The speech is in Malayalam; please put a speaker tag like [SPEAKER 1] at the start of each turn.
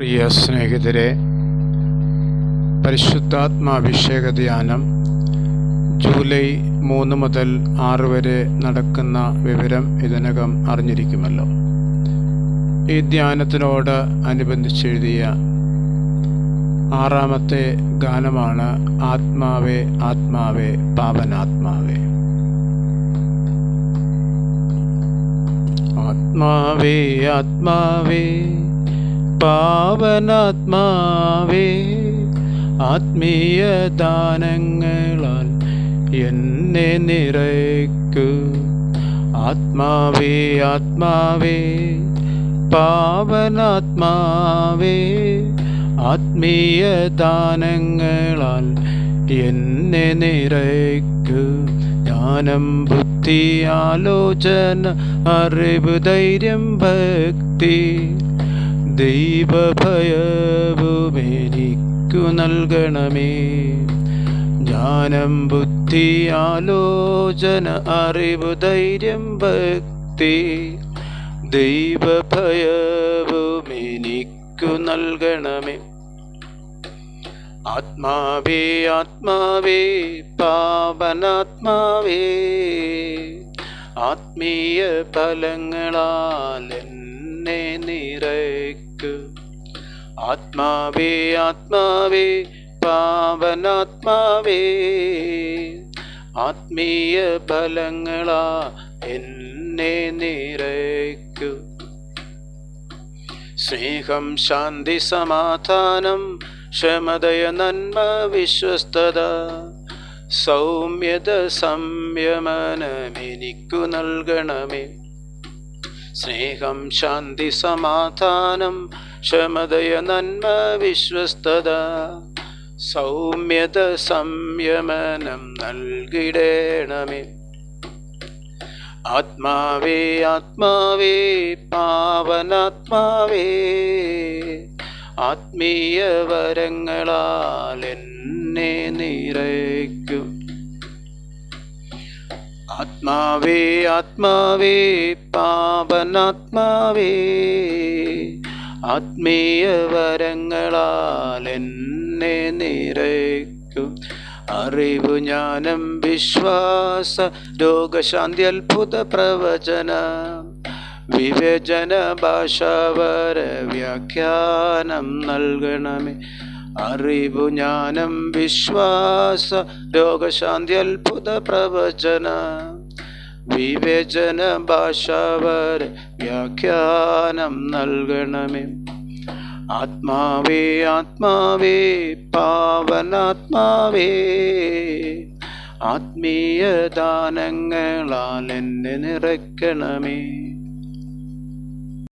[SPEAKER 1] പ്രിയ സ്നേഹിതരെ, പരിശുദ്ധാത്മാഭിഷേക ധ്യാനം ജൂലൈ 3 മുതൽ 6 വരെ നടക്കുന്ന വിവരം ഇതിനകം അറിഞ്ഞിരിക്കുമല്ലോ. ഈ ധ്യാനത്തിനോട് അനുബന്ധിച്ചെഴുതിയ 6-ാമത്തെ ഗാനമാണ് ആത്മാവേ ആത്മാവേ പാവനാത്മാവേ. ആത്മാവേ ആത്മാവേ പാവനാത്മാവേ, ആത്മീയ ദാനങ്ങളാൽ എന്നെ നിറയ്ക്കൂ. ആത്മാവേ ആത്മാവേ പാവനാത്മാവേ, ആത്മീയ ദാനങ്ങളാൽ എന്നെ നിറയ്ക്കൂ. ജ്ഞാനം ബുദ്ധി ആലോചന അറിവ് ധൈര്യം ഭക്തി ദൈവഭയവുമെനിക്കു നൽകണമേ. ജ്ഞാനം ബുദ്ധി ആലോചന അറിവ് ധൈര്യം ഭക്തി ദൈവഭയവുമെനിക്കു നൽകണമേ. ആത്മാവേ ആത്മാവേ പാവനാത്മാവേ, ആത്മീയ ഫലങ്ങളാൽ എന്നെ നിറയ്ക്കൂ. ആത്മാവേ ആത്മാവേ പാവനാത്മാവേ, ആത്മീയ ഫലങ്ങളാൽ എന്നെ നിറയ്ക്കൂ. സ്നേഹം ശാന്തി സമാധാനം ക്ഷമതയ നന്മ വിശ്വസ്തത സൗമ്യത സംയമനമെനിക്കു നൽകണമേ. സ്നേഹം ശാന്തി സമാധാനം ക്ഷമതയ നന്മ വിശ്വസ്തത സൗമ്യത സംയമനം നൽകിടണമേ. ആത്മാവേ ആത്മാവേ പാവനാത്മാവേ, ആത്മീയ വരങ്ങളാൽ എന്നെ നിറയ്ക്കും. ആത്മാവേ ആത്മാവേ പാവനാത്മാവേ, ആത്മീയ വരങ്ങളാൽ എന്നെ നിറയ്ക്കും. അറിവു ജ്ഞാനം വിശ്വാസ രോഗശാന്തി അത്ഭുത പ്രവചന വിവേചന ഭാഷാവര വ്യാഖ്യാനം നൽകണമേ. അറിവു ജ്ഞാനം വിശ്വാസ രോഗശാന്തി അത്ഭുത പ്രവചന വിവേചന ഭാഷാവര വ്യാഖ്യാനം നൽകണമേ. ആത്മാവേ ആത്മാവേ പാവനാത്മാവേ, ആത്മീയ ദാനങ്ങളാൽ എന്നെ നിറയ്ക്കണമേ.